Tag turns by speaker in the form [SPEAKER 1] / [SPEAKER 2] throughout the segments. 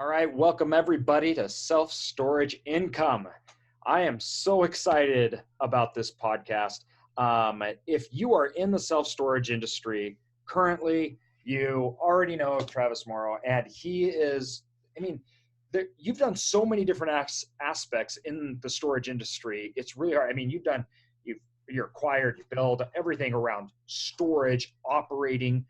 [SPEAKER 1] All right, welcome everybody to Self Storage Income. I am so excited about this podcast. If you are in the self storage industry currently, you already know of Travis Morrow, and he is, I mean, you've done so many different aspects in the storage industry. It's really hard. I mean, you're acquired, you build everything around storage, operating,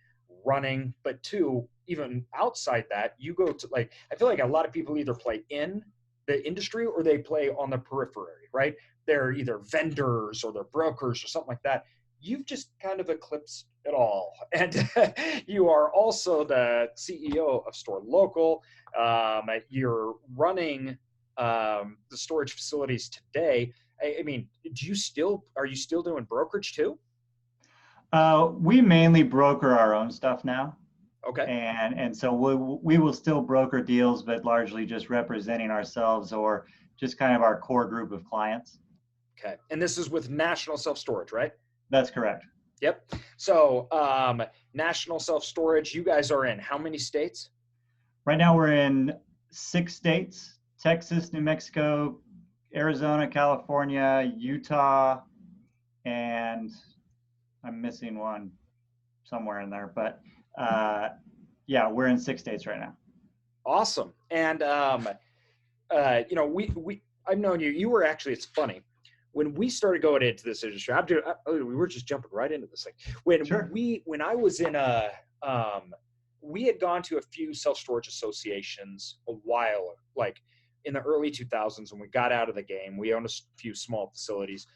[SPEAKER 1] running, but two, even outside that, you go to like, I feel like a lot of people either play in the industry or they play on the periphery, right? They're either vendors or they're brokers or something like that. You've just kind of eclipsed it all. And you are also the CEO of Store Local. You're running the storage facilities today. I mean, are you still doing brokerage too?
[SPEAKER 2] We mainly broker our own stuff now.
[SPEAKER 1] Okay.
[SPEAKER 2] And so we will still broker deals, but largely just representing ourselves or just kind of our core group of clients.
[SPEAKER 1] Okay. And this is with National Self-Storage, right?
[SPEAKER 2] That's correct.
[SPEAKER 1] Yep. So National Self-Storage, you guys are in how many states?
[SPEAKER 2] Right now we're in 6 states: Texas, New Mexico, Arizona, California, Utah, and I'm missing one somewhere in there. But yeah, we're in 6 states right now.
[SPEAKER 1] Awesome. And I've known you. You were actually, it's funny. When we started going into this industry, we were just jumping right into this thing. When I was in we had gone to a few self-storage associations a while, like in the early 2000s when we got out of the game. We owned a few small facilities.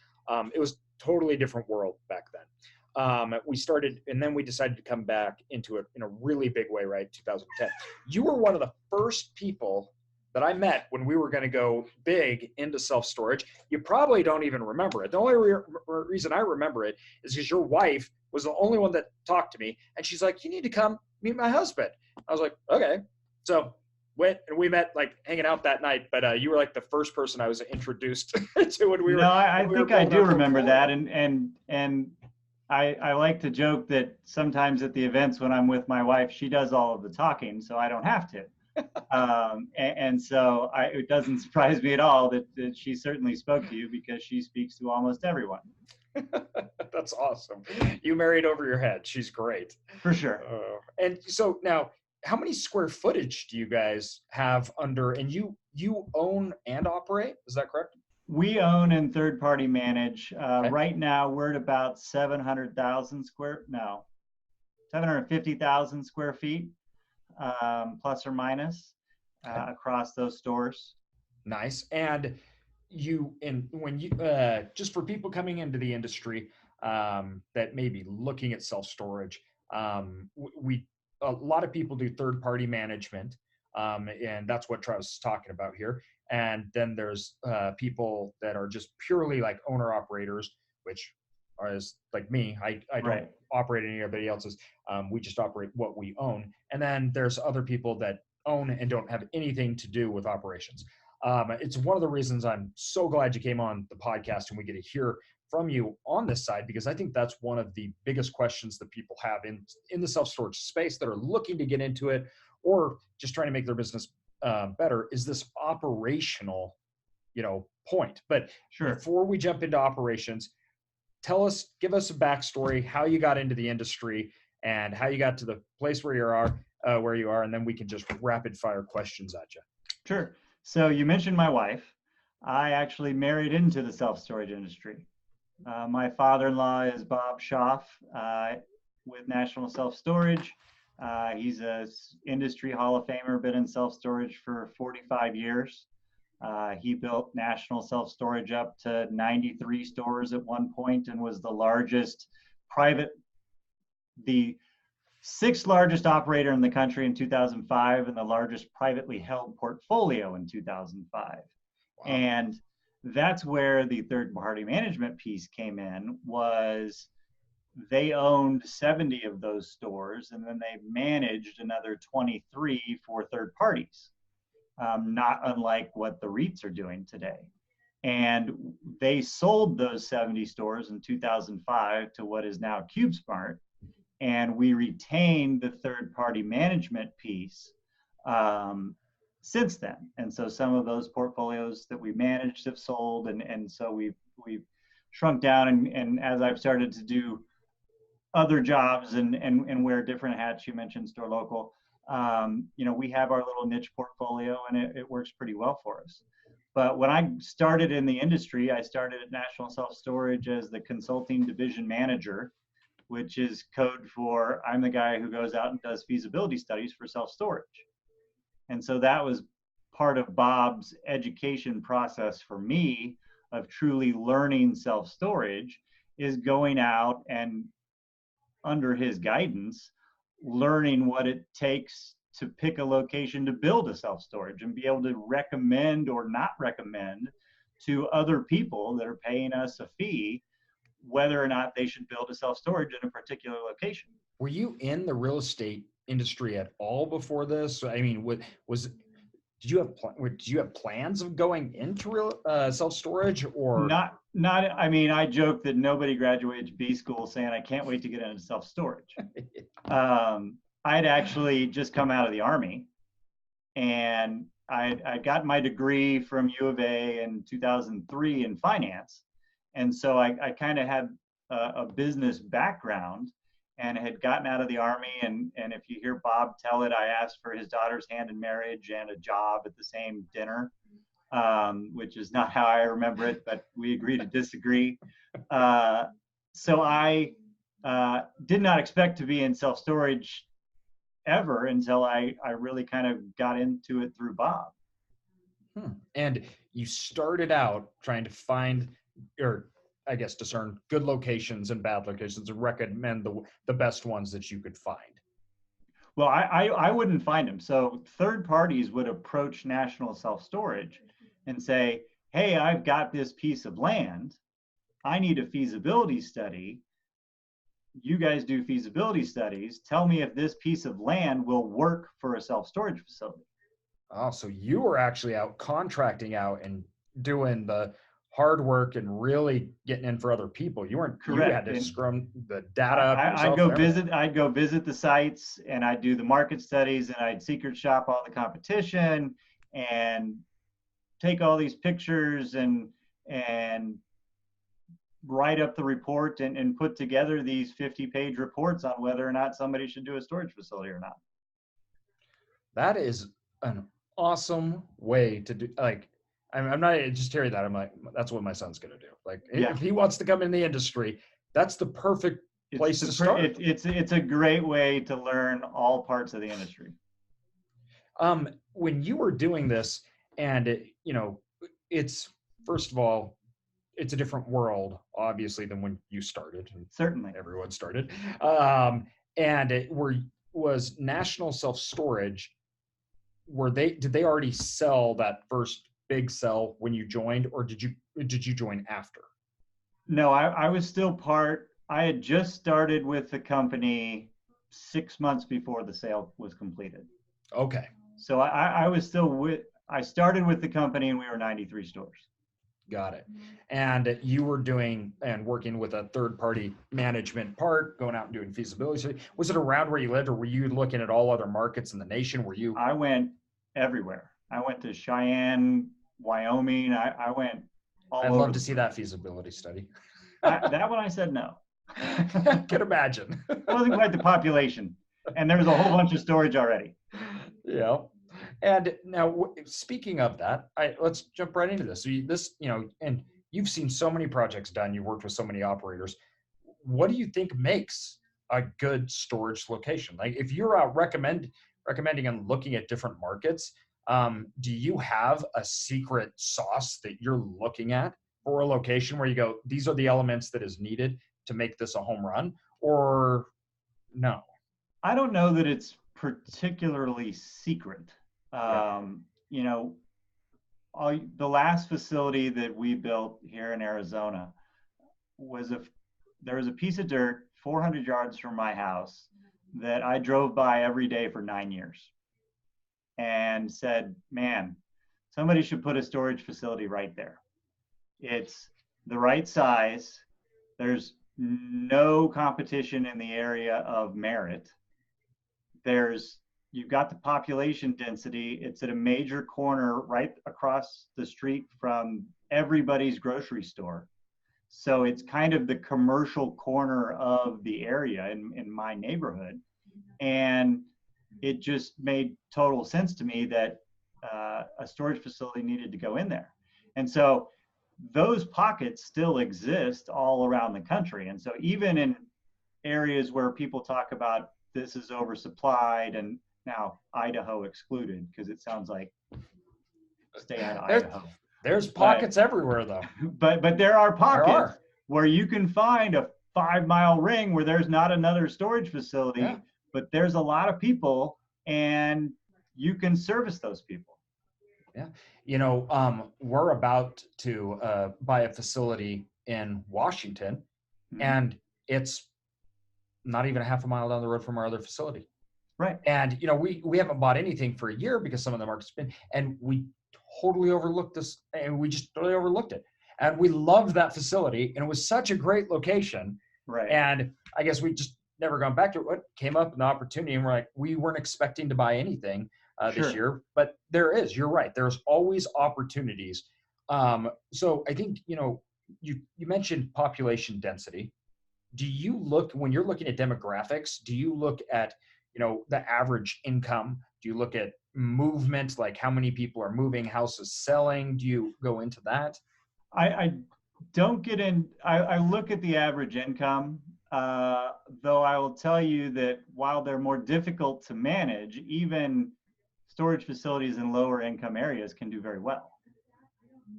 [SPEAKER 1] It was totally different world back then. We started, and then we decided to come back into it in a really big way, right? 2010. You were one of the first people that I met when we were going to go big into self-storage. You probably don't even remember it. The only reason I remember it is because your wife was the only one that talked to me, and she's like, "You need to come meet my husband." I was like, "Okay." So went and we met, like hanging out that night. But you were like the first person I was introduced to when we were.
[SPEAKER 2] No, I think I do remember that, and I like to joke that sometimes at the events when I'm with my wife, she does all of the talking, so I don't have to. So it doesn't surprise me at all that she certainly spoke to you, because she speaks to almost everyone.
[SPEAKER 1] That's awesome. You married over your head. She's great.
[SPEAKER 2] For sure.
[SPEAKER 1] And so now, how many square footage do you guys have under, and you own and operate? Is that correct?
[SPEAKER 2] We own and third-party manage. Okay. Right now, we're at about 750,000 square feet, plus or minus, across those stores.
[SPEAKER 1] Nice. And when you just for people coming into the industry that may be looking at self-storage, a lot of people do third-party management, and that's what Travis is talking about here. And then there's people that are just purely like owner-operators, which are like me. I don't operate anybody else's. We just operate what we own. And then there's other people that own and don't have anything to do with operations. It's one of the reasons I'm so glad you came on the podcast and we get to hear from you on this side, because I think that's one of the biggest questions that people have in the self-storage space that are looking to get into it or just trying to make their business better, is this operational, point. But
[SPEAKER 2] sure,
[SPEAKER 1] before we jump into operations, give us a backstory, how you got into the industry and how you got to the place where you are, and then we can just rapid fire questions at you.
[SPEAKER 2] Sure. So you mentioned my wife. I actually married into the self-storage industry. My father-in-law is Bob Schaff with National Self-Storage. He's a industry Hall of Famer, been in self-storage for 45 years. He built National Self-Storage up to 93 stores at one point and was the sixth largest operator in the country in 2005 and the largest privately held portfolio in 2005. Wow. And that's where the third-party management piece came in. Was they owned 70 of those stores, and then they managed another 23 for third parties, not unlike what the REITs are doing today. And they sold those 70 stores in 2005 to what is now CubeSmart, and we retained the third-party management piece since then. And so some of those portfolios that we managed have sold, and so we've shrunk down. And as I've started to do other jobs and wear different hats, you mentioned store local, we have our little niche portfolio, and it works pretty well for us. But when I started in the industry, I started at National Self Storage as the consulting division manager, which is code for I'm the guy who goes out and does feasibility studies for self storage. And so that was part of Bob's education process for me of truly learning self storage, is going out and under his guidance, learning what it takes to pick a location to build a self-storage and be able to recommend or not recommend to other people that are paying us a fee whether or not they should build a self-storage in a particular location.
[SPEAKER 1] Were you in the real estate industry at all before this? I mean, did you have plans of going into real self-storage, or
[SPEAKER 2] not? I mean, I joke that nobody graduated B school saying I can't wait to get into self-storage. I'd actually just come out of the Army, and I got my degree from U of A in 2003 in finance. And so I kind of had a business background and had gotten out of the Army. And if you hear Bob tell it, I asked for his daughter's hand in marriage and a job at the same dinner, which is not how I remember it, but we agree to disagree. So I did not expect to be in self-storage ever until I really kind of got into it through Bob.
[SPEAKER 1] And you started out trying to find, or I guess discern, good locations and bad locations and recommend the best ones that you could find.
[SPEAKER 2] Well, I wouldn't find them. So third parties would approach National Self Storage and say, hey, I've got this piece of land. I need a feasibility study. You guys do feasibility studies. Tell me if this piece of land will work for a self-storage facility.
[SPEAKER 1] Oh, so you were actually out contracting out and doing the hard work and really getting in for other people. You weren't.
[SPEAKER 2] Correct.
[SPEAKER 1] You had to scrum the data up yourself.
[SPEAKER 2] I'd go visit the sites, and I'd do the market studies, and I'd secret shop all the competition and take all these pictures and write up the report and put together these 50-page reports on whether or not somebody should do a storage facility or not.
[SPEAKER 1] That is an awesome way to do. Like, I'm not just hearing that. I'm like, that's what my son's going to do. Like, if he wants to come in the industry, that's the perfect place to start.
[SPEAKER 2] It's a great way to learn all parts of the industry.
[SPEAKER 1] When you were doing this, and it's, first of all, it's a different world, obviously, than when you started.
[SPEAKER 2] Certainly,
[SPEAKER 1] everyone started. And was National Self Storage? Did they already sell that first big sell when you joined, or did you join after?
[SPEAKER 2] No, I was still part. I had just started with the company 6 months before the sale was completed.
[SPEAKER 1] Okay.
[SPEAKER 2] So I was still I started with the company, and we were 93 stores.
[SPEAKER 1] Got it. And you were doing and working with a third-party management part, going out and doing feasibility. Was it around where you lived, or were you looking at all other markets in the nation?
[SPEAKER 2] I went everywhere. I went to Cheyenne, Wyoming. I went all over.
[SPEAKER 1] I'd love to see that feasibility study.
[SPEAKER 2] That one I said no.
[SPEAKER 1] I can imagine.
[SPEAKER 2] It wasn't quite the population. And there was a whole bunch of storage already.
[SPEAKER 1] Yeah. And now, speaking of that, let's jump right into this. So and you've seen so many projects done. You've worked with so many operators. What do you think makes a good storage location? Like, if you're out recommending and looking at different markets, do you have a secret sauce that you're looking at for a location where you go, these are the elements that is needed to make this a home run, or no?
[SPEAKER 2] I don't know that it's particularly secret. The last facility that we built here in Arizona there was a piece of dirt 400 yards from my house that I drove by every day for 9 years and said, man, somebody should put a storage facility right there. It's the right size. There's no competition in the area of merit. There's you've got the population density. It's at a major corner right across the street from everybody's grocery store. So it's kind of the commercial corner of the area in my neighborhood. And it just made total sense to me that a storage facility needed to go in there. And so those pockets still exist all around the country. And so even in areas where people talk about this is oversupplied, and now Idaho excluded, because it sounds like stay out of Idaho.
[SPEAKER 1] There's pockets everywhere though.
[SPEAKER 2] But there are pockets
[SPEAKER 1] There are.
[SPEAKER 2] where you can find a 5-mile ring where there's not another storage facility,
[SPEAKER 1] Yeah.
[SPEAKER 2] but there's a lot of people and you can service those people.
[SPEAKER 1] Yeah. You know, we're about to buy a facility in Washington, and it's not even a half a mile down the road from our other facility.
[SPEAKER 2] Right.
[SPEAKER 1] And, you know, we haven't bought anything for a year because some of the market's been, and we totally overlooked this, and we just totally overlooked it. And we loved that facility, and it was such a great location.
[SPEAKER 2] Right.
[SPEAKER 1] And I guess we just never gone back to it. What came up, an opportunity, and we're like, we weren't expecting to buy anything this year, but there is, you're right. There's always opportunities. So I think, you know, you mentioned population density. Do you look, when you're looking at demographics, do you look at, you know, the average income? Do you look at movement, like how many people are moving, houses selling? Do you go into that?
[SPEAKER 2] I don't get in, I look at the average income, though I will tell you that while they're more difficult to manage, even storage facilities in lower income areas can do very well.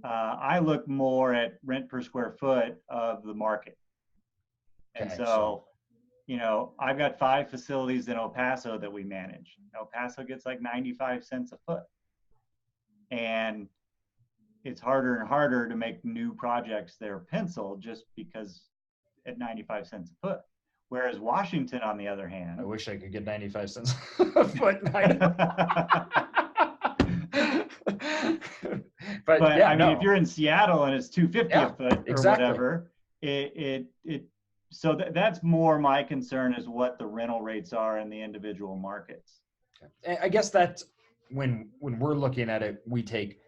[SPEAKER 2] I look more at rent per square foot of the market. And
[SPEAKER 1] Okay,
[SPEAKER 2] so, you know, I've got 5 facilities in El Paso that we manage. El Paso gets like 95 cents a foot. And it's harder and harder to make new projects there pencil just because at 95 cents a foot. Whereas Washington, on the other hand,
[SPEAKER 1] I wish I could get 95 cents a foot. but yeah,
[SPEAKER 2] I mean, if you're in Seattle and it's 250 a foot or whatever, so that's more my concern is what the rental rates are in the individual markets.
[SPEAKER 1] I guess that when we're looking at it, we take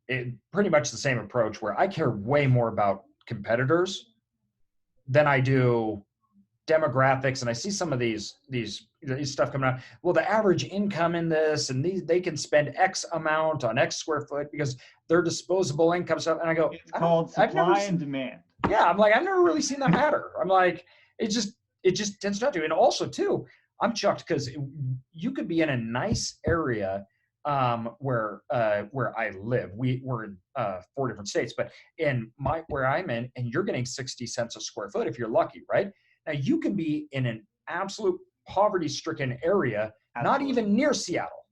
[SPEAKER 1] it pretty much the same approach where I care way more about competitors than I do demographics. And I see some of these stuff coming out. Well, the average income in this, and they can spend X amount on X square foot because their disposable income stuff. And I go,
[SPEAKER 2] it's called supply and demand.
[SPEAKER 1] Yeah, I'm like, I've never really seen that matter. I'm like, it just tends not to. And also too, I'm chucked because you could be in a nice area where I live. We're in 4 different states, but in where I'm in, and you're getting 60 cents a square foot if you're lucky, right? Now you can be in an absolute poverty-stricken area, not even near Seattle.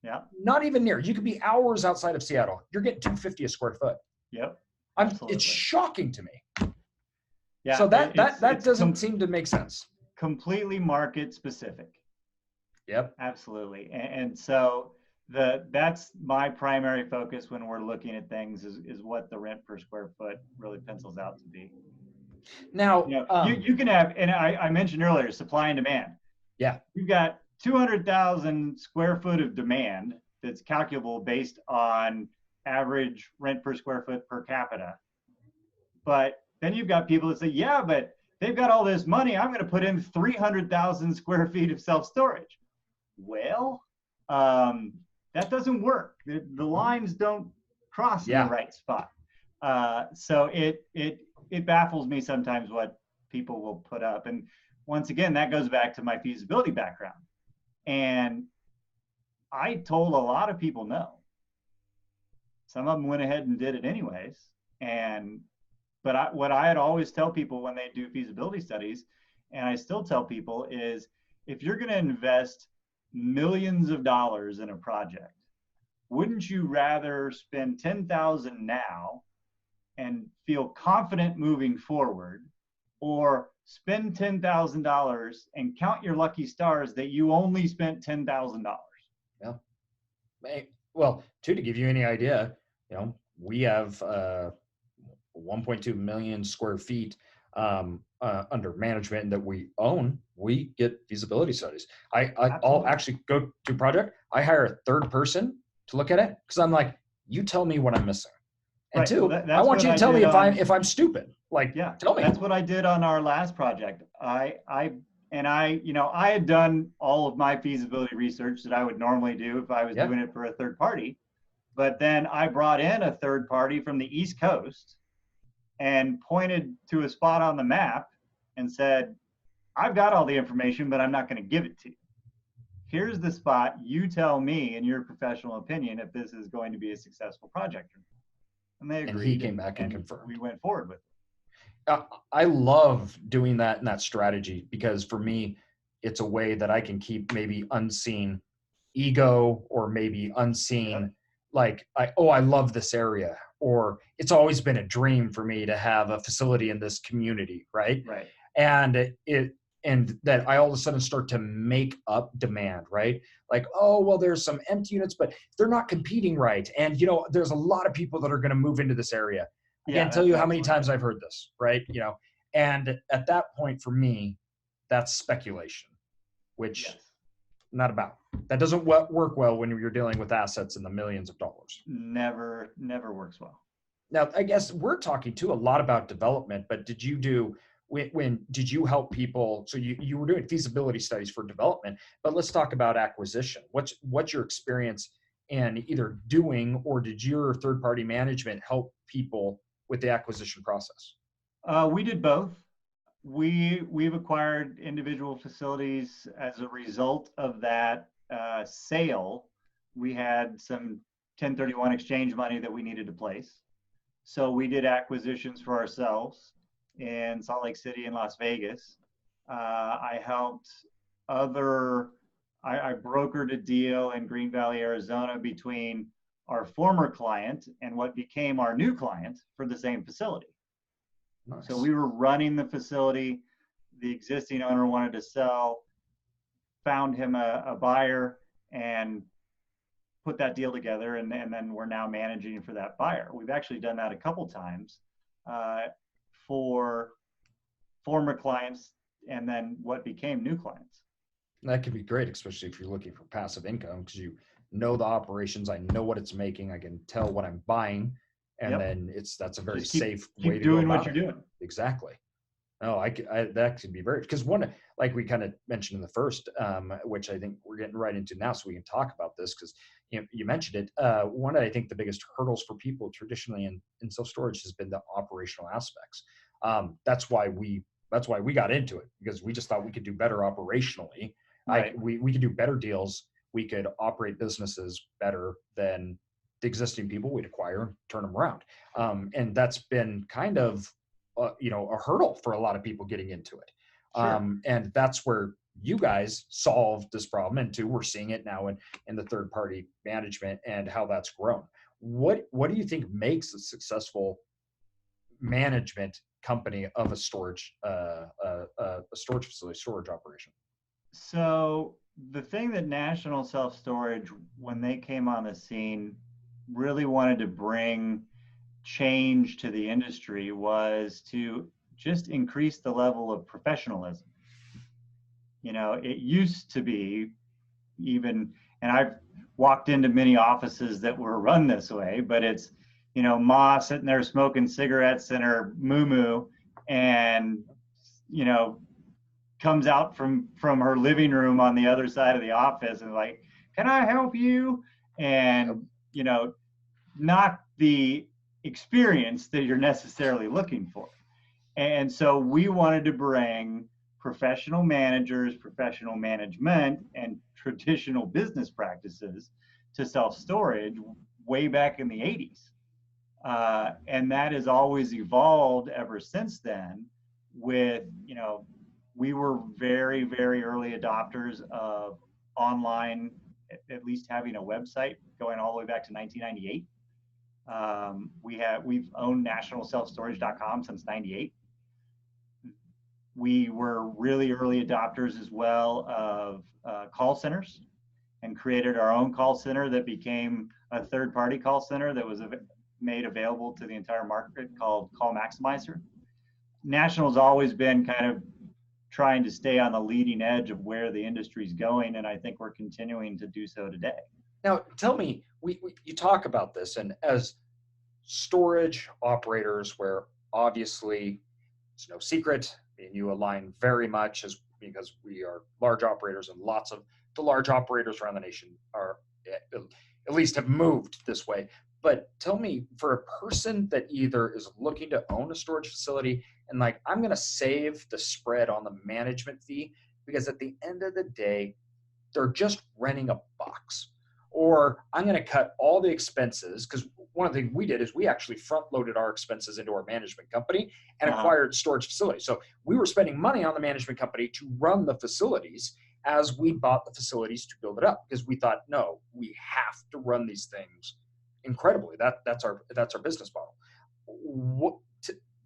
[SPEAKER 2] Yeah.
[SPEAKER 1] Not even near. You could be hours outside of Seattle. You're getting $250 a square foot.
[SPEAKER 2] Yep.
[SPEAKER 1] It's shocking to me.
[SPEAKER 2] Yeah.
[SPEAKER 1] So that doesn't seem to make sense.
[SPEAKER 2] Completely market specific.
[SPEAKER 1] Yep.
[SPEAKER 2] Absolutely. And so that's my primary focus when we're looking at things is what the rent per square foot really pencils out to be.
[SPEAKER 1] Now,
[SPEAKER 2] you can have, and I mentioned earlier, supply and demand.
[SPEAKER 1] Yeah.
[SPEAKER 2] You've got 200,000 square foot of demand that's calculable based on average rent per square foot per capita. But then you've got people that say, yeah, but they've got all this money. I'm going to put in 300,000 square feet of self-storage. Well, that doesn't work. The lines don't cross in the right spot. So it baffles me sometimes what people will put up. And once again, that goes back to my feasibility background. And I told a lot of people no. Some of them went ahead and did it anyways. But what I had always tell people when they do feasibility studies, and I still tell people, is if you're going to invest millions of dollars in a project, wouldn't you rather spend $10,000 now and feel confident moving forward, or spend $10,000 and count your lucky stars that you only spent $10,000?
[SPEAKER 1] Yeah. Well, to give you any idea, we have 1.2 million square feet under management and that we own, we get feasibility studies. I'll
[SPEAKER 2] Absolutely.
[SPEAKER 1] actually go to a project. I hire a third person to look at it because I'm like, you tell me what I'm missing. And
[SPEAKER 2] Right. Well,
[SPEAKER 1] two, I
[SPEAKER 2] that's
[SPEAKER 1] want
[SPEAKER 2] what
[SPEAKER 1] you to
[SPEAKER 2] I
[SPEAKER 1] tell me
[SPEAKER 2] did on.
[SPEAKER 1] if I'm stupid. Like,
[SPEAKER 2] Yeah,
[SPEAKER 1] tell me.
[SPEAKER 2] that's what I did on our last project. I had done all of my feasibility research that I would normally do if I was
[SPEAKER 1] Yeah.
[SPEAKER 2] doing it for a third party. But then I brought in a third party from the East Coast and pointed to a spot on the map and said, I've got all the information, but I'm not going to give it to you. Here's the spot. You tell me, in your professional opinion, if this is going to be a successful project or not. And they
[SPEAKER 1] And he
[SPEAKER 2] agreed,
[SPEAKER 1] came back and
[SPEAKER 2] we
[SPEAKER 1] confirmed.
[SPEAKER 2] went forward with it.
[SPEAKER 1] I love doing that in that strategy because for me, it's a way that I can keep maybe unseen ego or maybe unseen,
[SPEAKER 2] Yep.
[SPEAKER 1] like, I love this area, or it's always been a dream for me to have a facility in this community, right?
[SPEAKER 2] Right.
[SPEAKER 1] And and that I all of a sudden start to make up demand, right? Like, oh, well, there's some empty units, but they're not competing right. And, there's a lot of people that are going to move into this area. I
[SPEAKER 2] Yeah,
[SPEAKER 1] can't tell
[SPEAKER 2] that's
[SPEAKER 1] you how many
[SPEAKER 2] excellent.
[SPEAKER 1] times I've heard this, right? And at that point for me, that's speculation, which
[SPEAKER 2] Yes.
[SPEAKER 1] not about. That doesn't work well when you're dealing with assets in the millions of dollars.
[SPEAKER 2] Never works well.
[SPEAKER 1] Now, I guess we're talking too a lot about development, but did you do when did you help people? So you were doing feasibility studies for development, but let's talk about acquisition. What's your experience in either doing, or did your third party management help people with the acquisition process?
[SPEAKER 2] We did both. We've acquired individual facilities as a result of that sale. We had some 1031 exchange money that we needed to place. So we did acquisitions for ourselves in Salt Lake City and Las Vegas. I helped other, I brokered a deal in Green Valley, Arizona between our former client and what became our new client for the same facility.
[SPEAKER 1] Nice.
[SPEAKER 2] So we were running the facility. The existing owner wanted to sell, found him a buyer, and put that deal together. And then we're now managing for that buyer. We've actually done that a couple times for former clients and then what became new clients.
[SPEAKER 1] That could be great, especially if you're looking for passive income, because you know the operations, I know what it's making, I can tell what I'm buying, and
[SPEAKER 2] Yep.
[SPEAKER 1] then that's a very
[SPEAKER 2] Just keep
[SPEAKER 1] safe way to go
[SPEAKER 2] doing what
[SPEAKER 1] about
[SPEAKER 2] you're
[SPEAKER 1] it.
[SPEAKER 2] doing.
[SPEAKER 1] Exactly. No, that could be very, because one, like we kind of mentioned in the first, which I think we're getting right into now, so we can talk about this because you mentioned it. One, I think the biggest hurdles for people traditionally in self storage has been the operational aspects. That's why we got into it, because we just thought we could do better operationally.
[SPEAKER 2] Right.
[SPEAKER 1] We could do better deals. We could operate businesses better than the existing people we'd acquire and turn them around. And that's been kind of a hurdle for a lot of people getting into it.
[SPEAKER 2] Sure.
[SPEAKER 1] And that's where you guys solved this problem. And two, we're seeing it now in the third party management and how that's grown. What do you think makes a successful management company of a storage facility, storage operation?
[SPEAKER 2] So the thing that National Self Storage, when they came on the scene, really wanted to bring change to the industry was to just increase the level of professionalism. It used to be even, and I've walked into many offices that were run this way, but it's, Ma sitting there smoking cigarettes in her moo and, comes out from her living room on the other side of the office and like, can I help you? And, not the experience that you're necessarily looking for. And so we wanted to bring professional managers, professional management, and traditional business practices to self-storage way back in the 80s. And that has always evolved ever since then with, we were very, very early adopters of online, at least having a website going all the way back to 1998. We've owned nationalselfstorage.com since 98. We were really early adopters as well of call centers and created our own call center that became a third-party call center that was made available to the entire market called Call Maximizer. National's always been kind of trying to stay on the leading edge of where the industry's going, and I think we're continuing to do so today.
[SPEAKER 1] Now, tell me, you talk about this, and as storage operators, where obviously it's no secret, and you align very much as because we are large operators, and lots of the large operators around the nation are at least have moved this way. But tell me, for a person that either is looking to own a storage facility and like, I'm going to save the spread on the management fee because at the end of the day, they're just renting a box. Or I'm going to cut all the expenses because one of the things we did is we actually front loaded our expenses into our management company and acquired storage facilities. So we were spending money on the management company to run the facilities as we bought the facilities to build it up because we thought, no, we have to run these things incredibly. That's our business model.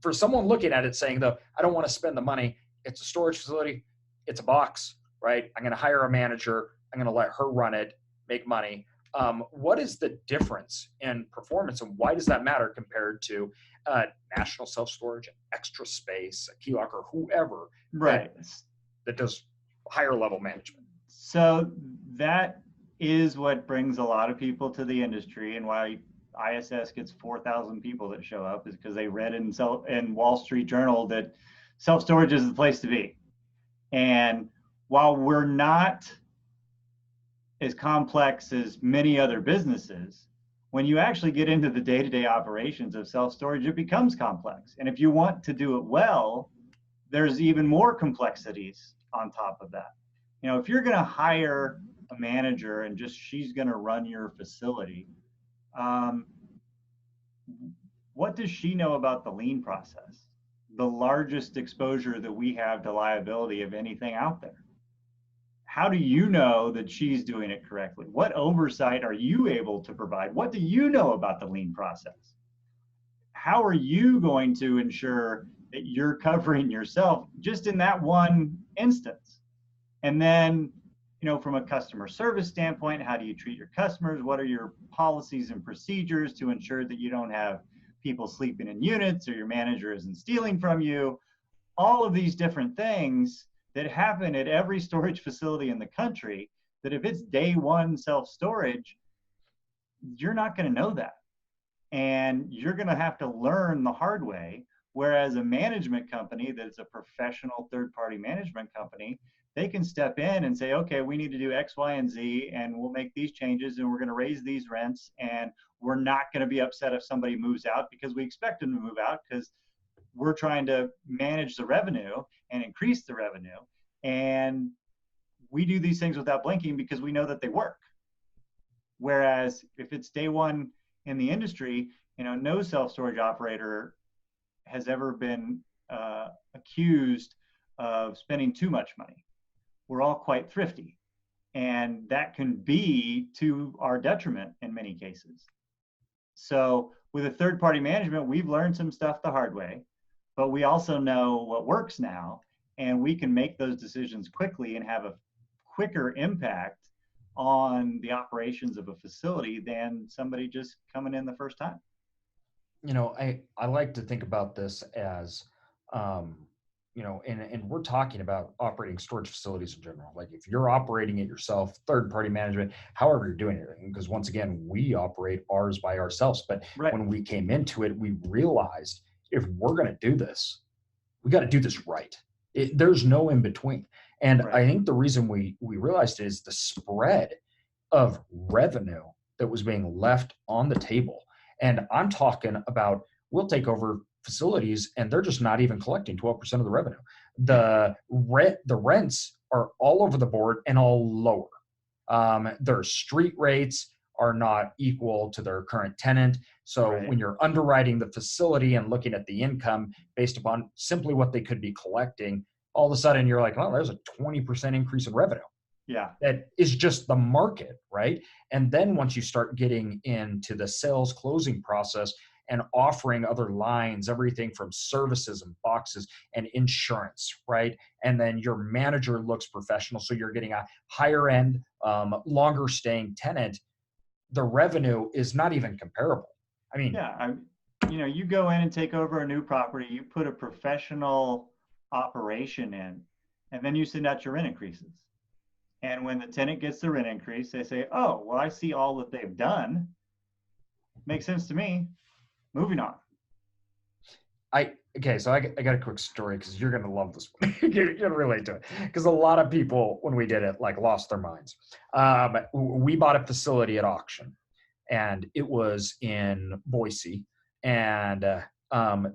[SPEAKER 1] For someone looking at it saying, though, I don't want to spend the money, it's a storage facility, it's a box, right? I'm going to hire a manager, I'm going to let her run it, make money. What is the difference in performance, and why does that matter compared to national self-storage, extra space, a key locker, whoever that does higher level management?
[SPEAKER 2] So that is what brings a lot of people to the industry, and why ISS gets 4,000 people that show up is because they read in Wall Street Journal that self-storage is the place to be. And while we're not as complex as many other businesses, when you actually get into the day-to-day operations of self-storage, it becomes complex. And if you want to do it well, there's even more complexities on top of that. You know, if you're going to hire a manager and just she's going to run your facility, what does she know about the lien process? The largest exposure that we have to liability of anything out there. How do you know that she's doing it correctly? What oversight are you able to provide? What do you know about the lien process? How are you going to ensure that you're covering yourself just in that one instance? And then, you know, from a customer service standpoint, how do you treat your customers? What are your policies and procedures to ensure that you don't have people sleeping in units or your manager isn't stealing from you? All of these different things that happen at every storage facility in the country, that if it's day one self-storage, you're not going to know that. And you're going to have to learn the hard way. Whereas a management company that's a professional third-party management company, they can step in and say, okay, we need to do X, Y, and Z, and we'll make these changes, and we're going to raise these rents, and we're not going to be upset if somebody moves out because we expect them to move out because we're trying to manage the revenue and increase the revenue. And we do these things without blinking because we know that they work. Whereas if it's day one in the industry, you know, no self-storage operator has ever been accused of spending too much money. We're all quite thrifty, and that can be to our detriment in many cases. So with a third-party management, we've learned some stuff the hard way, but we also know what works now, and we can make those decisions quickly and have a quicker impact on the operations of a facility than somebody just coming in the first time.
[SPEAKER 1] You know, I like to think about this as, you know, and we're talking about operating storage facilities in general. Like if you're operating it yourself, third-party management, however you're doing it, because once again, we operate ours by ourselves. But when we came into it, we realized if we're going to do this, we got to do this right. There's no in between. And I think the reason we realized it is the spread of revenue that was being left on the table. And I'm talking about, we'll take over facilities and they're just not even collecting 12% of the revenue. The rents are all over the board and all lower. Their street rates are not equal to their current tenant. So when you're underwriting the facility and looking at the income based upon simply what they could be collecting, all of a sudden you're like, oh, there's a 20% increase in revenue.
[SPEAKER 2] Yeah.
[SPEAKER 1] That is just the market, right? And then once you start getting into the sales closing process and offering other lines, everything from services and boxes and insurance, right? And then your manager looks professional, so you're getting a higher end, longer staying tenant. The revenue is not even comparable. I mean,
[SPEAKER 2] you go in and take over a new property, you put a professional operation in, and then you send out your rent increases. And when the tenant gets the rent increase, they say, oh, well, I see all that they've done. Makes sense to me. Moving on.
[SPEAKER 1] So I got a quick story because you're gonna love this one. You're gonna relate to it because a lot of people, when we did it, like lost their minds. We bought a facility at auction, and it was in Boise, and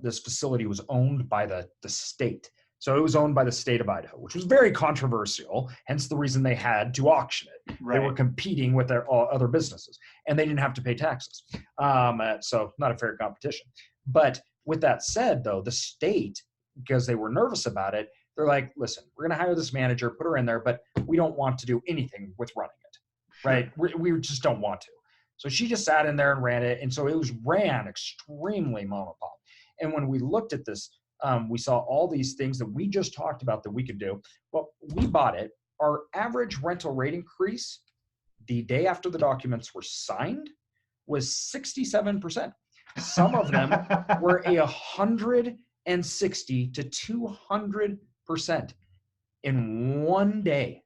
[SPEAKER 1] this facility was owned by the state. So it was owned by the state of Idaho, which was very controversial. Hence the reason they had to auction it.
[SPEAKER 2] Right.
[SPEAKER 1] They were competing with their other businesses, and they didn't have to pay taxes. So not a fair competition. But with that said, though, the state, because they were nervous about it, they're like, listen, we're going to hire this manager, put her in there, but we don't want to do anything with running it, right? We just don't want to. So she just sat in there and ran it. And so it was ran extremely mom and pop. And when we looked at this, we saw all these things that we just talked about that we could do. Well, we bought it. Our average rental rate increase the day after the documents were signed was 67%. Some of them were 160 to 200% in one day.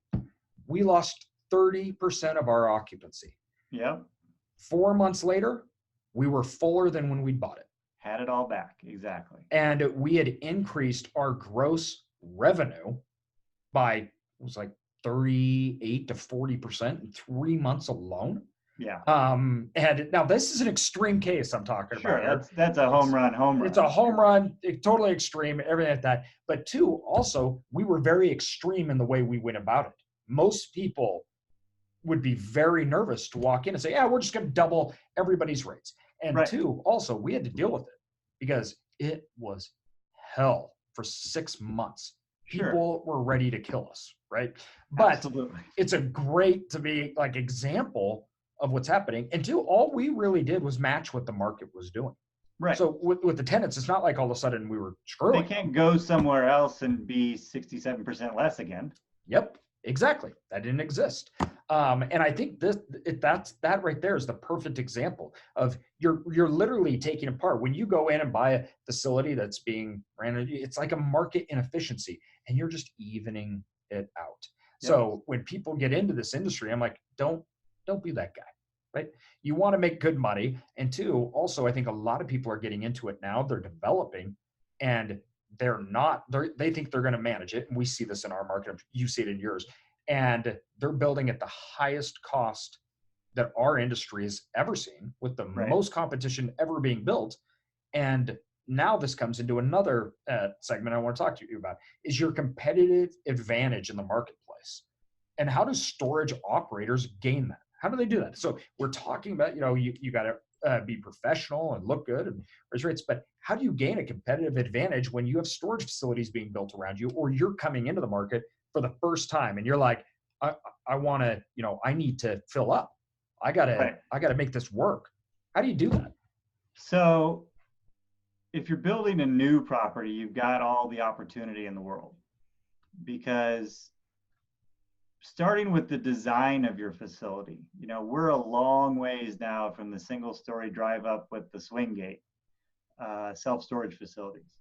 [SPEAKER 1] We lost 30% of our occupancy.
[SPEAKER 2] Yep.
[SPEAKER 1] 4 months later, we were fuller than when we bought it.
[SPEAKER 2] Had it all back. Exactly.
[SPEAKER 1] And we had increased our gross revenue by, it was like 38 to 40% in 3 months alone.
[SPEAKER 2] Yeah.
[SPEAKER 1] And now this is an extreme case I'm talking about.
[SPEAKER 2] Sure, that's a home run.
[SPEAKER 1] It's a home run, totally extreme, everything like that. But two, also, we were very extreme in the way we went about it. Most people would be very nervous to walk in and say, yeah, we're just going to double everybody's rates. And two, also, we had to deal with it because it was hell for 6 months. People were ready to kill us, right? But
[SPEAKER 2] absolutely,
[SPEAKER 1] it's a great, to be like, example of what's happening. And two, all we really did was match what the market was doing.
[SPEAKER 2] Right.
[SPEAKER 1] So with the tenants, it's not like all of a sudden we were screwing.
[SPEAKER 2] They can't go somewhere else and be 67% less again.
[SPEAKER 1] Yep, exactly. That didn't exist. And I think that right there is the perfect example of you're literally taking apart. When you go in and buy a facility that's being ran, it's like a market inefficiency, and you're just evening it out. Yep. So when people get into this industry, I'm like, don't be that guy, right? You want to make good money. And two, also, I think a lot of people are getting into it now. They're developing, and they think they're going to manage it. And we see this in our market. You see it in yours. And they're building at the highest cost that our industry has ever seen, with the most competition ever being built. And now this comes into another segment I want to talk to you about, is your competitive advantage in the marketplace. And how do storage operators gain that? How do they do that? So we're talking about, you got to be professional and look good and raise rates, but how do you gain a competitive advantage when you have storage facilities being built around you, or you're coming into the market for the first time and you're like, I want to, I need to fill up. I gotta make this work. How do you do that?
[SPEAKER 2] So if you're building a new property, you've got all the opportunity in the world, because starting with the design of your facility, we're a long ways now from the single-story drive-up with the swing gate self-storage facilities.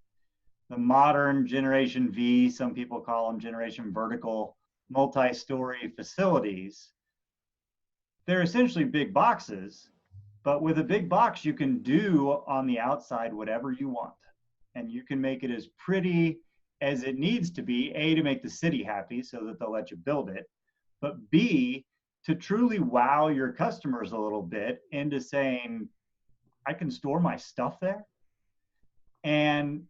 [SPEAKER 2] The modern Generation V, some people call them Generation Vertical, multi-story facilities, they're essentially big boxes, but with a big box, you can do on the outside whatever you want. And you can make it as pretty as it needs to be, A, to make the city happy so that they'll let you build it, but B, to truly wow your customers a little bit into saying, I can store my stuff there. And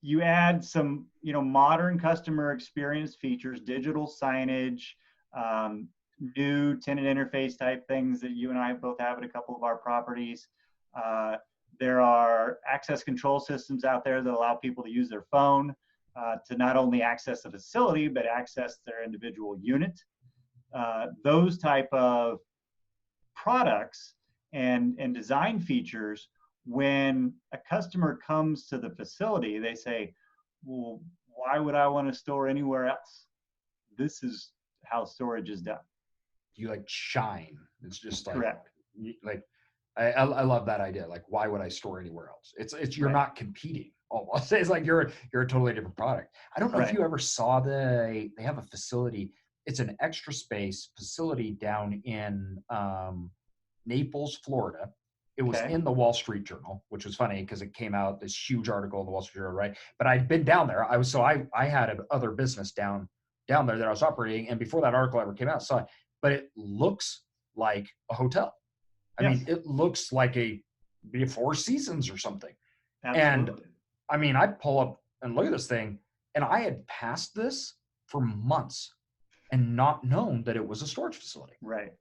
[SPEAKER 2] you add some, modern customer experience features, digital signage, new tenant interface type things that you and I both have at a couple of our properties. There are access control systems out there that allow people to use their phone to not only access the facility, but access their individual unit. Those type of products and design features, when a customer comes to the facility, they say, well, why would I want to store anywhere else? This is how storage is done.
[SPEAKER 1] You shine. It's just like,
[SPEAKER 2] correct.
[SPEAKER 1] I love that idea. Like, why would I store anywhere else? It's you're
[SPEAKER 2] Right.
[SPEAKER 1] not competing almost. It's like you're a totally different product. I don't know if
[SPEAKER 2] Right.
[SPEAKER 1] you ever saw they have a facility. It's an extra space facility down in Naples, Florida. It was
[SPEAKER 2] Okay.
[SPEAKER 1] in the Wall Street Journal, which was funny because it came out this huge article in the Wall Street Journal, right? But I'd been down there. I had other business down there that I was operating, and before that article ever came out, saw it. But it looks like a hotel. I
[SPEAKER 2] Yes.
[SPEAKER 1] mean, it looks like be a Four Seasons or something. And
[SPEAKER 2] Absolutely.
[SPEAKER 1] I mean, I pull up and look at this thing, and I had passed this for months and not known that it was a storage facility.
[SPEAKER 2] Right.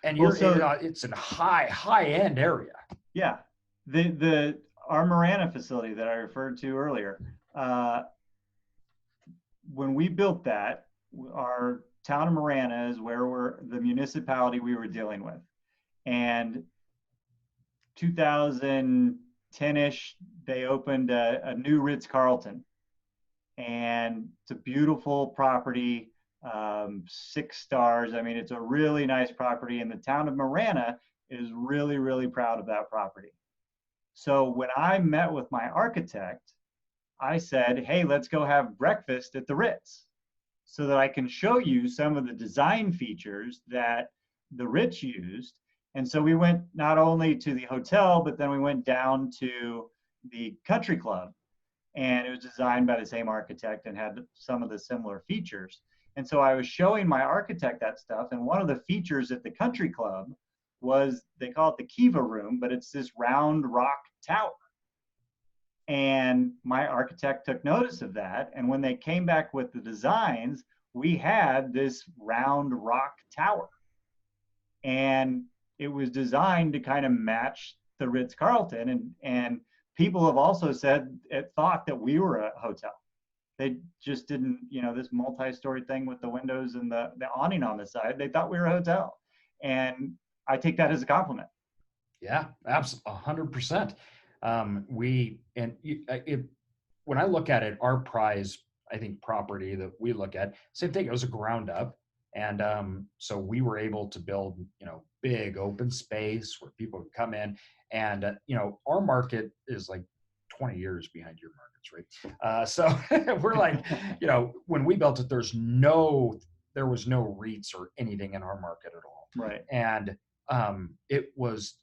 [SPEAKER 1] And
[SPEAKER 2] Well, so
[SPEAKER 1] it's a high end area.
[SPEAKER 2] yeah, the our Marana facility that I referred to earlier, when we built that, our town of Marana is where the municipality we were dealing with, and 2010-ish, they opened a new Ritz-Carlton, and it's a beautiful property, 6 stars. I mean, it's a really nice property, and the town of Marana is really, really proud of that property. So when I met with my architect, I said, hey, let's go have breakfast at the Ritz so that I can show you some of the design features that the Ritz used. And so we went not only to the hotel, but then we went down to the country club, and it was designed by the same architect and had some of the similar features. And so I was showing my architect that stuff, and one of the features at the country club was, they call it the Kiva room, but it's this round rock tower. And my architect took notice of that, and when they came back with the designs, we had this round rock tower, and it was designed to kind of match the Ritz-Carlton, and people have also thought that we were a hotel. They just didn't, this multi-story thing with the windows and the awning on the side, they thought we were a hotel. And I take that as a compliment.
[SPEAKER 1] Yeah, absolutely, 100%. When I look at it, our prize, I think, property that we look at, same thing. It was a ground up, and so we were able to build, big open space where people could come in, and our market is like 20 years behind your markets, right? So we're like, when we built it, there was no REITs or anything in our market at all,
[SPEAKER 2] Right.
[SPEAKER 1] and it was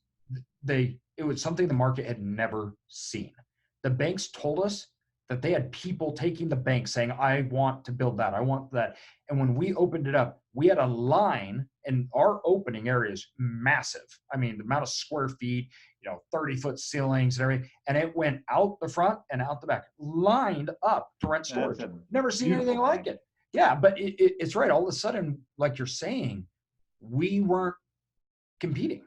[SPEAKER 1] something the market had never seen. The banks told us that they had people taking the bank saying, I want to build that, I want that. And when we opened it up, we had a line, and our opening area is massive. I mean, the amount of square feet, 30-foot ceilings and everything. And it went out the front and out the back, lined up to rent storage. Never seen anything like it. Yeah, but it's right. All of a sudden, like you're saying, we weren't competing.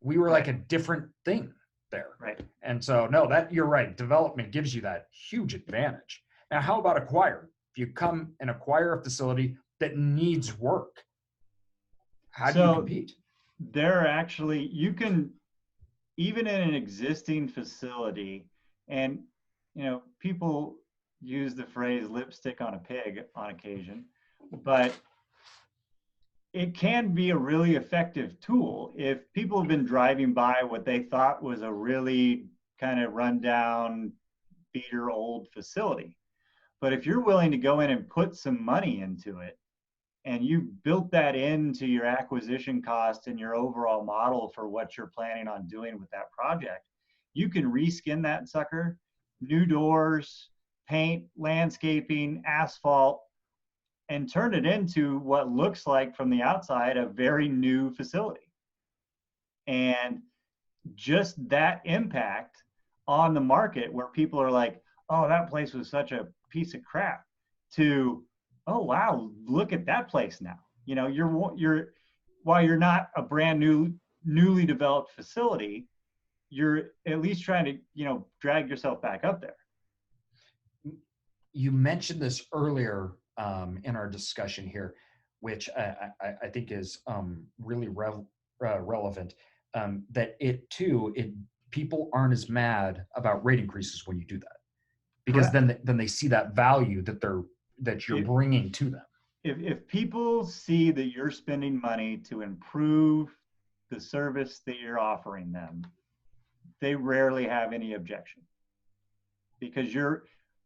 [SPEAKER 1] We were like a different thing there.
[SPEAKER 2] Right.
[SPEAKER 1] And so, no, that you're right. Development gives you that huge advantage. Now, how about acquire? If you come and acquire a facility that needs work, how do you compete?
[SPEAKER 2] There are actually, you can, even in an existing facility, and people use the phrase lipstick on a pig on occasion, but it can be a really effective tool if people have been driving by what they thought was a really kind of rundown, beater old facility. But if you're willing to go in and put some money into it, and you built that into your acquisition cost and your overall model for what you're planning on doing with that project, you can reskin that sucker, new doors, paint, landscaping, asphalt, and turn it into what looks like from the outside a very new facility. And just that impact on the market, where people are like, oh, that place was such a piece of crap, to, oh wow, look at that place now. You're while you're not a brand newly developed facility, you're at least trying to drag yourself back up there.
[SPEAKER 1] You mentioned this earlier in our discussion here, which I think is really relevant. That people aren't as mad about rate increases when you do that, because then they see that value that you're bringing to them.
[SPEAKER 2] If people see that you're spending money to improve the service that you're offering them, they rarely have any objection, because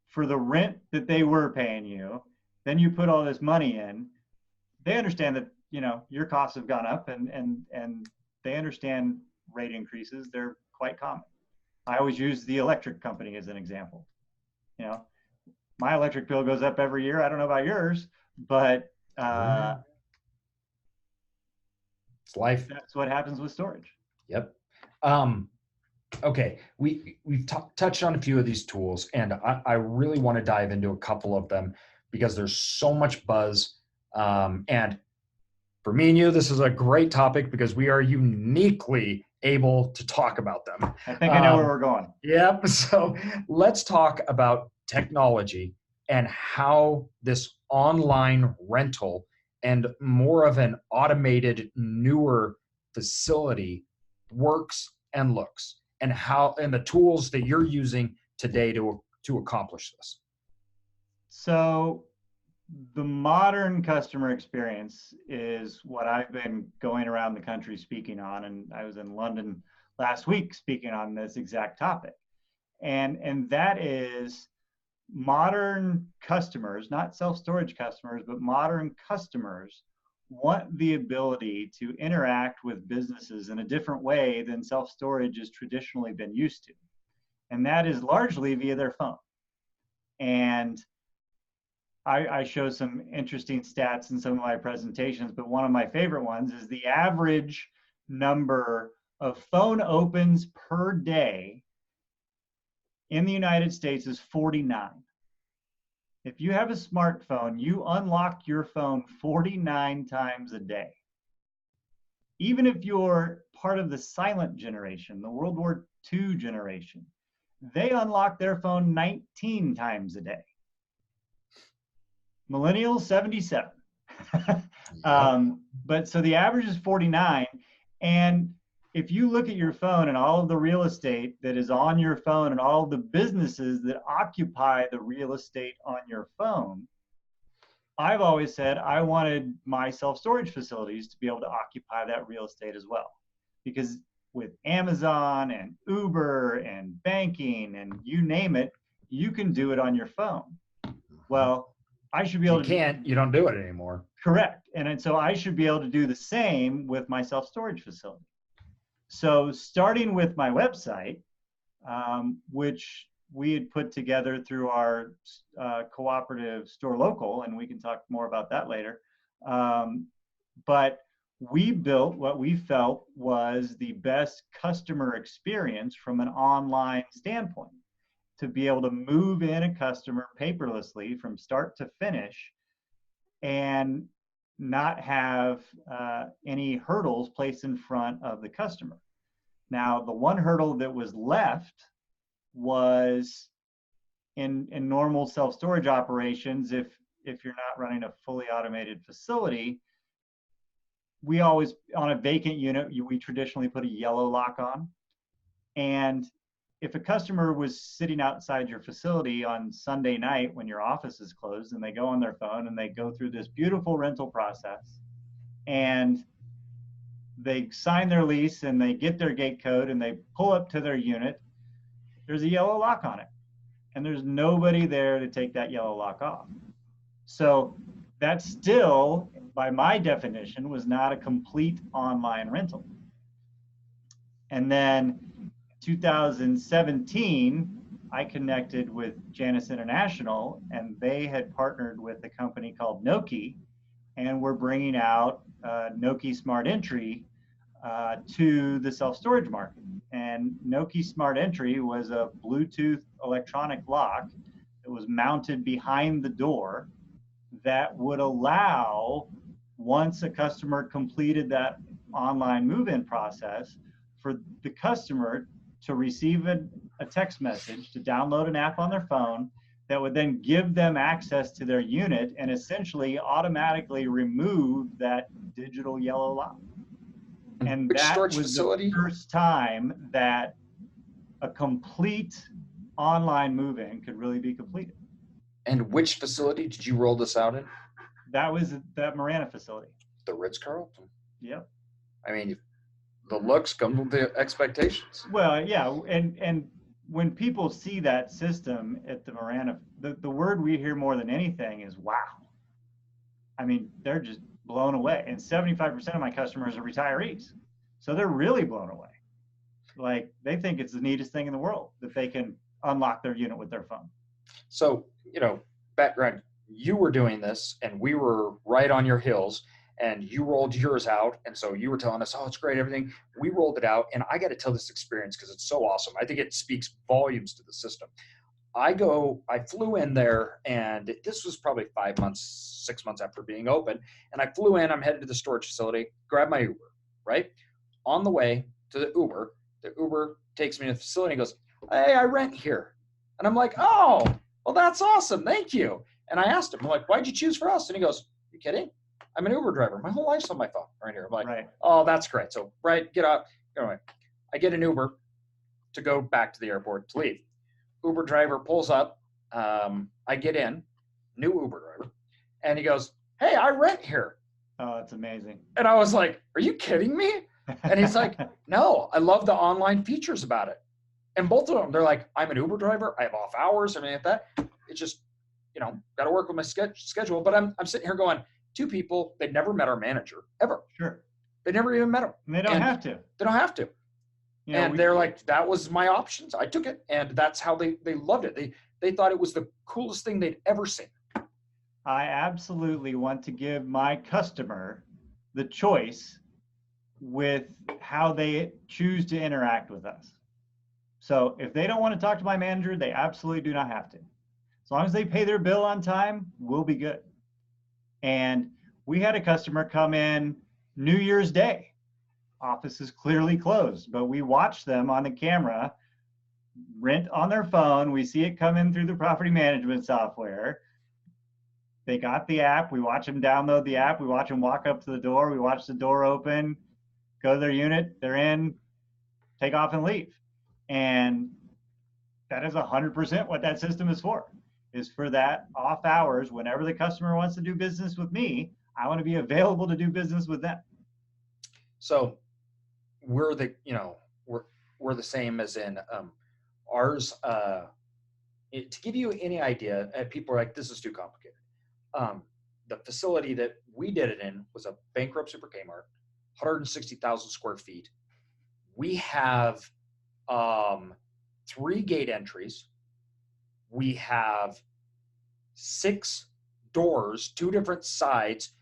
[SPEAKER 2] for the rent that they were paying you, then you put all this money in, they understand that, your costs have gone up, and they understand rate increases. They're quite common. I always use the electric company as an example. My electric bill goes up every year. I don't know about yours, but
[SPEAKER 1] it's life.
[SPEAKER 2] That's what happens with storage.
[SPEAKER 1] Yep. Okay, we've touched on a few of these tools, and I really want to dive into a couple of them because there's so much buzz. And for me and you, this is a great topic because we are uniquely able to talk about them.
[SPEAKER 2] I think I know where we're going.
[SPEAKER 1] Yep. So let's talk about technology and how this online rental and more of an automated, newer facility works and looks, and the tools that you're using today to accomplish this.
[SPEAKER 2] So the modern customer experience is what I've been going around the country speaking on, and I was in London last week speaking on this exact topic. And that is, modern customers, not self-storage customers, but modern customers want the ability to interact with businesses in a different way than self-storage has traditionally been used to. And that is largely via their phone. And I show some interesting stats in some of my presentations, but one of my favorite ones is the average number of phone opens per day in the United States is 49. If you have a smartphone, you unlock your phone 49 times a day. Even if you're part of the silent generation, the World War II generation, they unlock their phone 19 times a day. Millennials, 77. But so the average is 49. And if you look at your phone and all of the real estate that is on your phone and all of the businesses that occupy the real estate on your phone, I've always said I wanted my self-storage facilities to be able to occupy that real estate as well. Because with Amazon and Uber and banking and you name it, you can do it on your phone. Well, I should be able to.
[SPEAKER 1] You don't do it anymore.
[SPEAKER 2] Correct. And so I should be able to do the same with my self-storage facility. So starting with my website, which we had put together through our cooperative Store Local, and we can talk more about that later. But we built what we felt was the best customer experience from an online standpoint, to be able to move in a customer paperlessly from start to finish and not have any hurdles placed in front of the customer. Now, the one hurdle that was left was in normal self-storage operations, if you're not running a fully automated facility, we always, on a vacant unit, we traditionally put a yellow lock on. And if a customer was sitting outside your facility on Sunday night when your office is closed, and they go on their phone and they go through this beautiful rental process, and they sign their lease and they get their gate code and they pull up to their unit, there's a yellow lock on it. And there's nobody there to take that yellow lock off. So that still, by my definition, was not a complete online rental. And then 2017, I connected with Janus International, and they had partnered with a company called Noki, and we're bringing out Noki Smart Entry to the self-storage market. And Noki Smart Entry was a Bluetooth electronic lock that was mounted behind the door that would allow, once a customer completed that online move-in process, for the customer to receive a text message, to download an app on their phone that would then give them access to their unit and essentially automatically remove that digital yellow lock. And
[SPEAKER 1] Which
[SPEAKER 2] that
[SPEAKER 1] storage
[SPEAKER 2] was
[SPEAKER 1] facility?
[SPEAKER 2] the first time that a complete online move-in could really be completed.
[SPEAKER 1] And which facility did you roll this out in?
[SPEAKER 2] That was that Marana facility.
[SPEAKER 1] The Ritz-Carlton?
[SPEAKER 2] Yep.
[SPEAKER 1] I mean, The looks come with the expectations.
[SPEAKER 2] Well, yeah, and when people see that system at the Marana, the word we hear more than anything is wow. I mean, they're just blown away. And 75% of my customers are retirees. So they're really blown away. Like they think it's the neatest thing in the world that they can unlock their unit with their phone.
[SPEAKER 1] So, background, you were doing this and we were right on your heels and you rolled yours out. And so you were telling us, oh, it's great, everything. We rolled it out. And I got to tell this experience because it's so awesome. I think it speaks volumes to the system. I flew in there and this was probably 5 months, 6 months after being open. And I flew in, I'm headed to the storage facility, grab my Uber, right? On the way to the Uber takes me to the facility and goes, hey, I rent here. And I'm like, oh, well, that's awesome. Thank you. And I asked him, I'm like, why'd you choose for us? And he goes, you kidding? I'm an Uber driver. My whole life's on my phone right here. I'm like, right. Oh, that's great. So, right, get up. Anyway, I get an Uber to go back to the airport to leave. Uber driver pulls up. I get in, new Uber driver, and he goes, hey, I rent here.
[SPEAKER 2] Oh, that's amazing.
[SPEAKER 1] And I was like, are you kidding me? And he's like, no, I love the online features about it. And both of them, they're like, I'm an Uber driver. I have off hours. I mean, like that. It's just, got to work with my schedule. But I'm sitting here going, two people, they've never met our manager ever.
[SPEAKER 2] Sure.
[SPEAKER 1] They never even met him.
[SPEAKER 2] And they don't have to.
[SPEAKER 1] They don't have to. They're like, that was my options. I took it. And that's how they loved it. They thought it was the coolest thing they'd ever seen.
[SPEAKER 2] I absolutely want to give my customer the choice with how they choose to interact with us. So if they don't want to talk to my manager, they absolutely do not have to. As long as they pay their bill on time, we'll be good. And we had a customer come in New Year's Day. Office is clearly closed, but we watched them on the camera, rent on their phone. We see it come in through the property management software. They got the app. We watch them download the app. We watch them walk up to the door. We watch the door open, go to their unit. They're in, take off and leave. And that is 100% what that system is for that off hours. Whenever the customer wants to do business with me, I want to be available to do business with them.
[SPEAKER 1] So we're the same as in ours. To give you any idea, people are like, this is too complicated. The facility that we did it in was a bankrupt Super Kmart, 160,000 square feet. We have 3 gate entries. We have 6 doors, 2 different sides,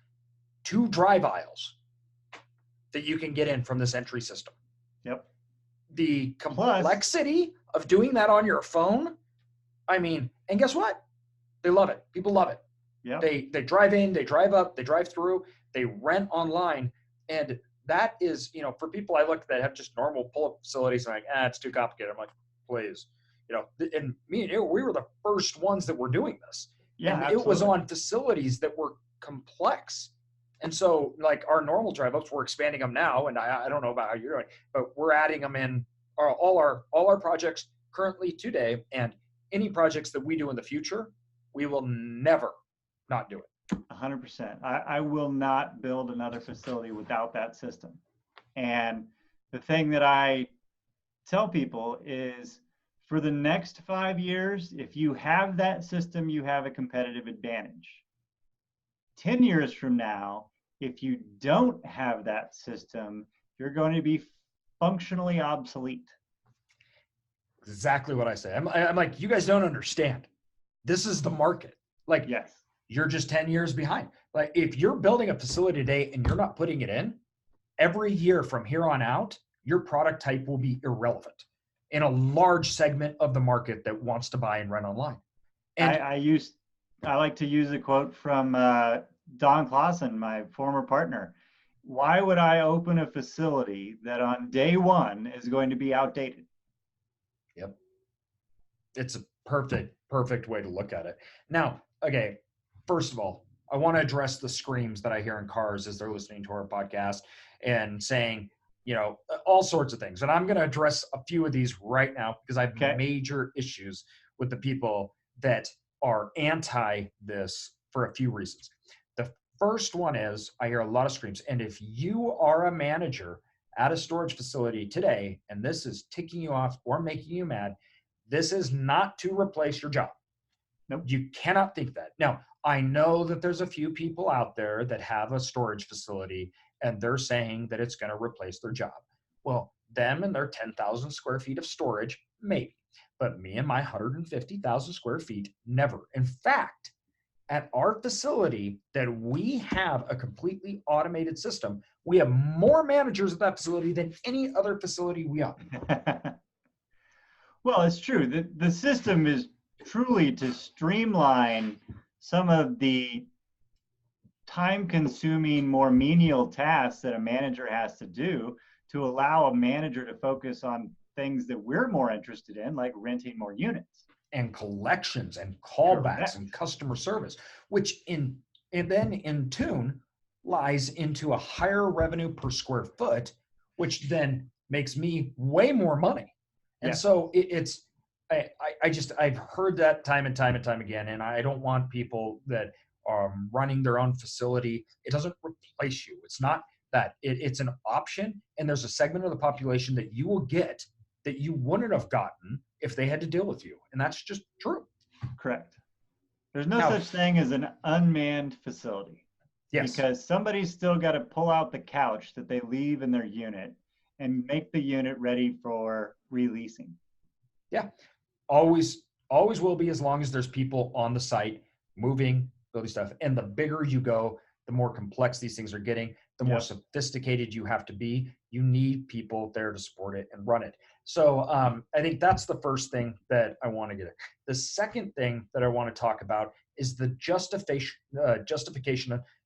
[SPEAKER 1] 2 drive aisles that you can get in from this entry system.
[SPEAKER 2] Yep.
[SPEAKER 1] The complexity of doing that on your phone, I mean, and guess what? They love it. People love it. Yep. They drive in, they drive up, they drive through, they rent online. And that is, for people I look that have just normal pull-up facilities and like, it's too complicated. I'm like, please. And me and you, we were the first ones that were doing this.
[SPEAKER 2] Yeah,
[SPEAKER 1] and
[SPEAKER 2] absolutely.
[SPEAKER 1] It was on facilities that were complex. And so like our normal drive ups, we're expanding them now. And I don't know about how you're doing, but we're adding them in all our projects currently today, and any projects that we do in the future, we will never not do it.
[SPEAKER 2] 100%. I will not build another facility without that system. And the thing that I tell people is, for the next 5 years, if you have that system, you have a competitive advantage. 10 years from now, if you don't have that system, you're going to be functionally obsolete.
[SPEAKER 1] Exactly what I say. I'm like, you guys don't understand. This is the market. Like,
[SPEAKER 2] yes,
[SPEAKER 1] you're just 10 years behind. Like, if you're building a facility today and you're not putting it in, every year from here on out, your product type will be irrelevant in a large segment of the market that wants to buy and rent online. And
[SPEAKER 2] I like to use a quote from Don Clausen, my former partner. Why would I open a facility that on day one is going to be outdated?
[SPEAKER 1] Yep. It's a perfect way to look at it. Now, okay, first of all, I want to address the screams that I hear in cars as they're listening to our podcast and saying, all sorts of things. And I'm going to address a few of these right now because I have major issues with the people that are anti this for a few reasons. The first one is I hear a lot of screams. And if you are a manager at a storage facility today, and this is ticking you off or making you mad, this is not to replace your job.
[SPEAKER 2] Nope.
[SPEAKER 1] You cannot think that. Now, I know that there's a few people out there that have a storage facility and they're saying that it's going to replace their job. Well, them and their 10,000 square feet of storage, maybe. But me and my 150,000 square feet, never. In fact, at our facility that we have a completely automated system, we have more managers at that facility than any other facility we own.
[SPEAKER 2] Well, it's true. The system is truly to streamline some of the time-consuming, more menial tasks that a manager has to do to allow a manager to focus on things that we're more interested in, like renting more units.
[SPEAKER 1] And collections and callbacks
[SPEAKER 2] Correct.
[SPEAKER 1] and customer service, which and then in tune lies into a higher revenue per square foot, which then makes me way more money. And so I've heard that time and time and time again, and I don't want people that are running their own facility. It doesn't replace you. It's not that. It's an option, and there's a segment of the population that you will get that you wouldn't have gotten if they had to deal with you. And that's just true.
[SPEAKER 2] Correct. There's no such thing as an unmanned facility.
[SPEAKER 1] Yes.
[SPEAKER 2] Because somebody's still got to pull out the couch that they leave in their unit and make the unit ready for releasing.
[SPEAKER 1] Yeah. Always will be, as long as there's people on the site moving, building stuff. And the bigger you go, the more complex these things are getting, the more sophisticated you have to be. You need people there to support it and run it. So I think that's the first thing that I want to get at. The second thing that I want to talk about is the justification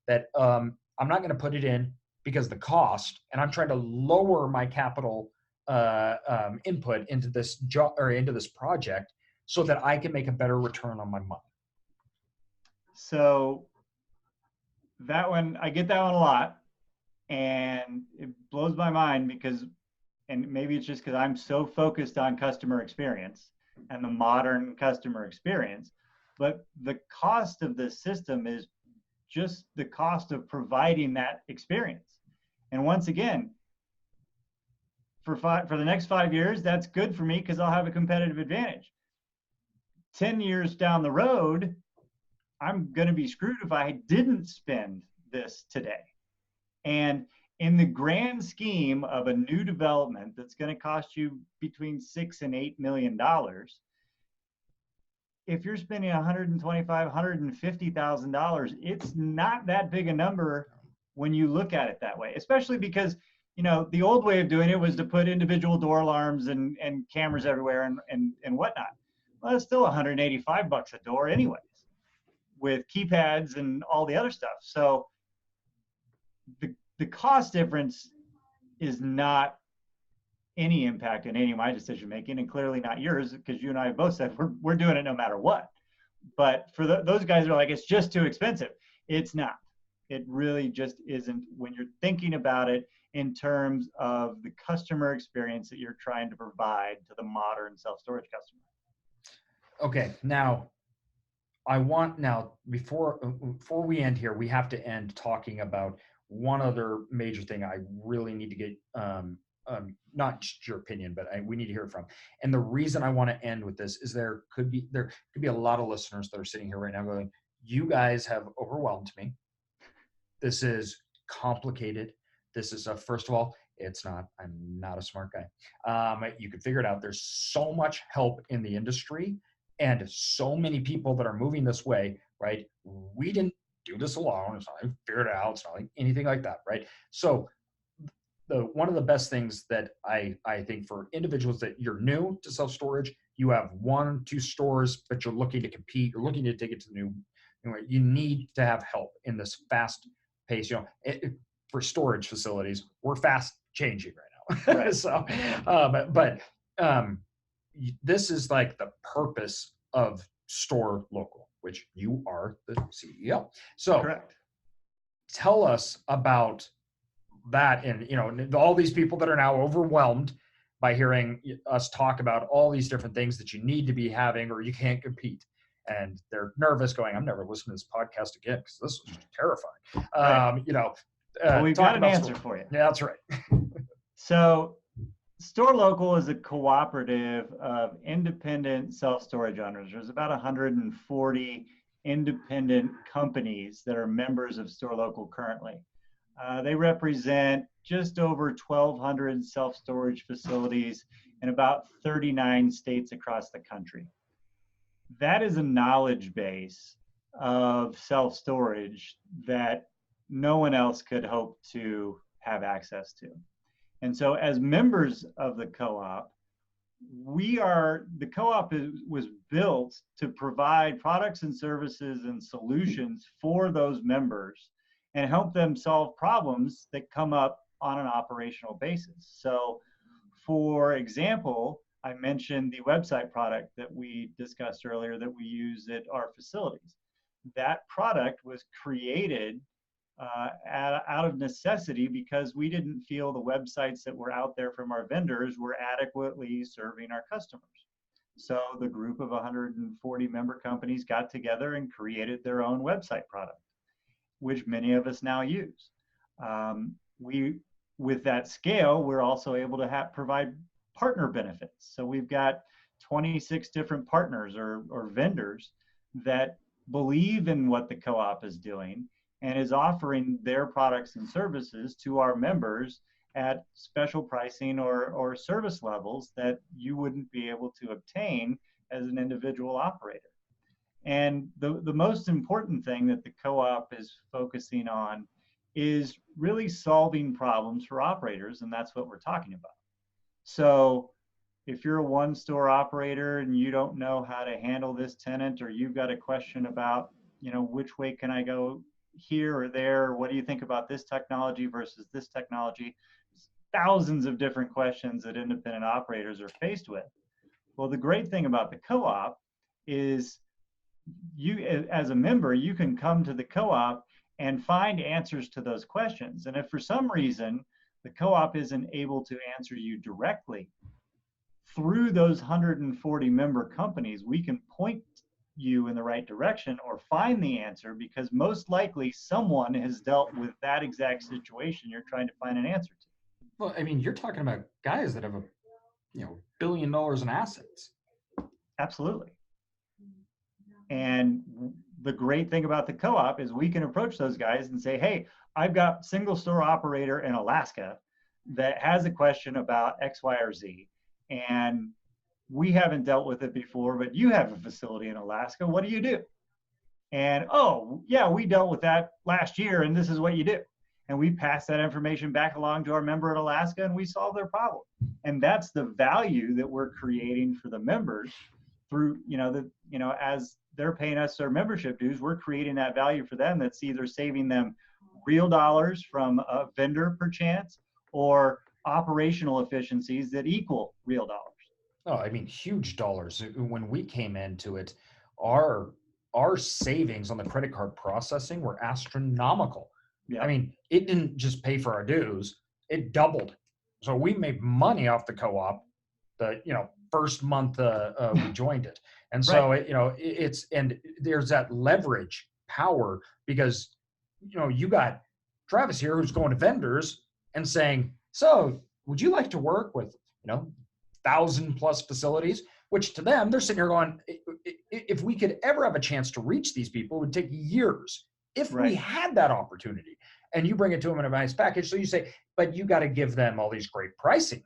[SPEAKER 1] that I'm not going to put it in because the cost, and I'm trying to lower my capital input into this job or into this project so that I can make a better return on my money.
[SPEAKER 2] So that one, I get that one a lot, and it blows my mind because, and maybe it's just because I'm so focused on customer experience and the modern customer experience, but the cost of this system is just the cost of providing that experience. And once again, for the next 5 years, that's good for me because I'll have a competitive advantage. 10 years down the road, I'm going to be screwed if I didn't spend this today. And in the grand scheme of a new development that's going to cost you between $6 and $8 million, if you're spending $125,000, $150,000, it's not that big a number when you look at it that way, especially because, you know, the old way of doing it was to put individual door alarms and cameras everywhere and whatnot. Well, it's still $185 a door anyways, with keypads and all the other stuff. So the cost difference is not any impact in any of my decision making, and clearly not yours, because you and I have both said we're doing it no matter what. But for those guys who are like, it's just too expensive. It's not. It really just isn't when you're thinking about it in terms of the customer experience that you're trying to provide to the modern self-storage customer.
[SPEAKER 1] Okay, now before we end here, we have to end talking about one other major thing I really need to get, not just your opinion, but we need to hear it from. And the reason I want to end with this is there could be a lot of listeners that are sitting here right now going, you guys have overwhelmed me. This is complicated. This is first of all, I'm not a smart guy. You can figure it out. There's so much help in the industry and so many people that are moving this way, right? We didn't do this alone. It's not like figured it out. It's not like anything like that, right? So one of the best things that I think for individuals that you're new to self-storage, you have 1-2 stores, but you're looking to compete, you're looking to take it to the new, you need to have help in this fast pace. You know, for storage facilities, we're fast changing right now.
[SPEAKER 2] Right.
[SPEAKER 1] So, this is like the purpose of Store Local, which you are the CEO. So
[SPEAKER 2] correct.
[SPEAKER 1] Tell us about that, and all these people that are now overwhelmed by hearing us talk about all these different things that you need to be having or you can't compete, and they're nervous going, I'm never listening to this podcast again because this is just terrifying.
[SPEAKER 2] Right.
[SPEAKER 1] Well,
[SPEAKER 2] we've got an answer for you.
[SPEAKER 1] Yeah, that's right.
[SPEAKER 2] So Store Local is a cooperative of independent self-storage owners. There's about 140 independent companies that are members of Store Local currently. They represent just over 1,200 self-storage facilities in about 39 states across the country. That is a knowledge base of self-storage that no one else could hope to have access to. And so as members of the co-op, the co-op was built to provide products and services and solutions for those members and help them solve problems that come up on an operational basis. So for example, I mentioned the website product that we discussed earlier that we use at our facilities. That product was created out of necessity because we didn't feel the websites that were out there from our vendors were adequately serving our customers. So the group of 140 member companies got together and created their own website product, which many of us now use. With that scale, we're also able to provide partner benefits. So we've got 26 different partners or vendors that believe in what the co-op is doing and is offering their products and services to our members at special pricing or service levels that you wouldn't be able to obtain as an individual operator. And the most important thing that the co-op is focusing on is really solving problems for operators, and that's what we're talking about. So if you're a one-store operator and you don't know how to handle this tenant, or you've got a question about, which way can I go here or there, what do you think about this technology versus this technology? Thousands of different questions that independent operators are faced with. Well, the great thing about the co-op is you, as a member, you can come to the co-op and find answers to those questions. And if for some reason the co-op isn't able to answer you directly, through those 140 member companies, we can point you in the right direction or find the answer, because most likely someone has dealt with that exact situation you're trying to find an answer to.
[SPEAKER 1] Well, I mean, you're talking about guys that have $1 billion in assets.
[SPEAKER 2] Absolutely. And the great thing about the co-op is we can approach those guys and say, hey, I've got single store operator in Alaska that has a question about X, Y, or Z. And we haven't dealt with it before, but you have a facility in Alaska. What do you do? And, oh, yeah, we dealt with that last year, and this is what you do. And we pass that information back along to our member in Alaska, and we solve their problem. And that's the value that we're creating for the members through, as they're paying us their membership dues, we're creating that value for them that's either saving them real dollars from a vendor perchance, or operational efficiencies that equal real dollars.
[SPEAKER 1] Oh, I mean, huge dollars. When we came into it, our savings on the credit card processing were astronomical.
[SPEAKER 2] Yeah.
[SPEAKER 1] I mean, it didn't just pay for our dues, it doubled. So we made money off the co-op the first month we joined it. And so
[SPEAKER 2] right.
[SPEAKER 1] and there's that leverage power, because you got Travis here who's going to vendors and saying, so would you like to work with 1,000+ facilities, which to them, they're sitting here going, if we could ever have a chance to reach these people, it would take years if we had that opportunity. And you bring it to them in a nice package. So you say, but you got to give them all these great pricing.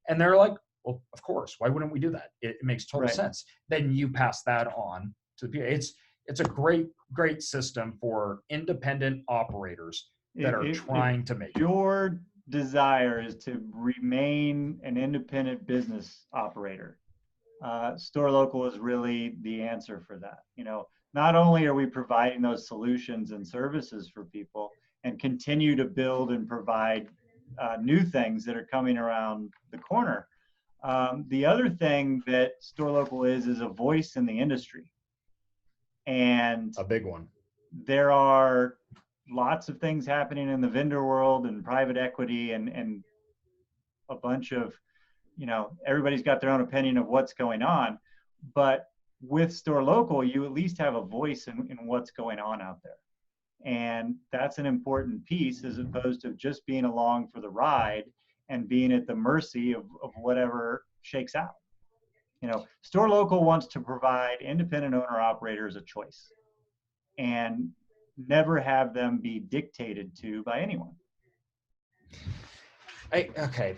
[SPEAKER 1] And they're like, well, of course, why wouldn't we do that? It makes total sense. Then you pass that on to the people. It's a great system for independent operators that are trying to make
[SPEAKER 2] your desire is to remain an independent business operator. Store Local is really the answer for that. Not only are we providing those solutions and services for people and continue to build and provide new things that are coming around the corner, the other thing that Store Local is a voice in the industry. And
[SPEAKER 1] a big one.
[SPEAKER 2] There are lots of things happening in the vendor world and private equity and a bunch of, everybody's got their own opinion of what's going on. But with Store Local, you at least have a voice in what's going on out there. And that's an important piece, as opposed to just being along for the ride and being at the mercy of whatever shakes out. Store local wants to provide independent owner operators a choice and never have them be dictated to by anyone.
[SPEAKER 1] Okay,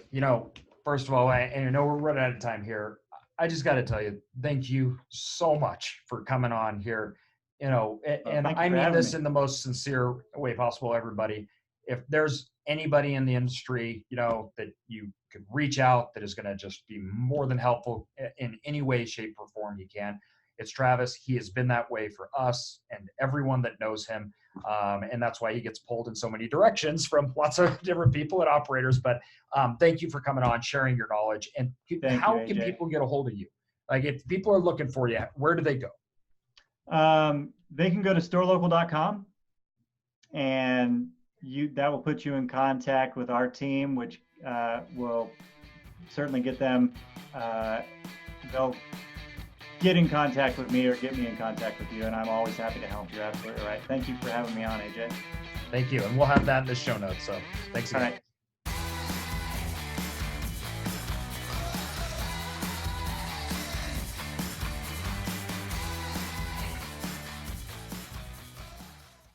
[SPEAKER 1] first of all, and I know we're running out of time here. I just got to tell you, thank you so much for coming on here. And I mean this in the most sincere way possible, everybody. If there's anybody in the industry, that you could reach out that is going to just be more than helpful in any way, shape, or form you can, it's Travis. He has been that way for us and everyone that knows him. And that's why he gets pulled in so many directions from lots of different people and operators. But thank you for coming on, sharing your knowledge. And how can people get a hold of you? Like, if people are looking for you, where do they go?
[SPEAKER 2] They can go to storelocal.com, and that will put you in contact with our team, which will certainly get them. They'll get in contact with me or get me in contact with you, and I'm always happy to help. You're absolutely right. Thank you for having me on, AJ.
[SPEAKER 1] Thank you, and we'll have that in the show notes. So thanks again.
[SPEAKER 2] All right.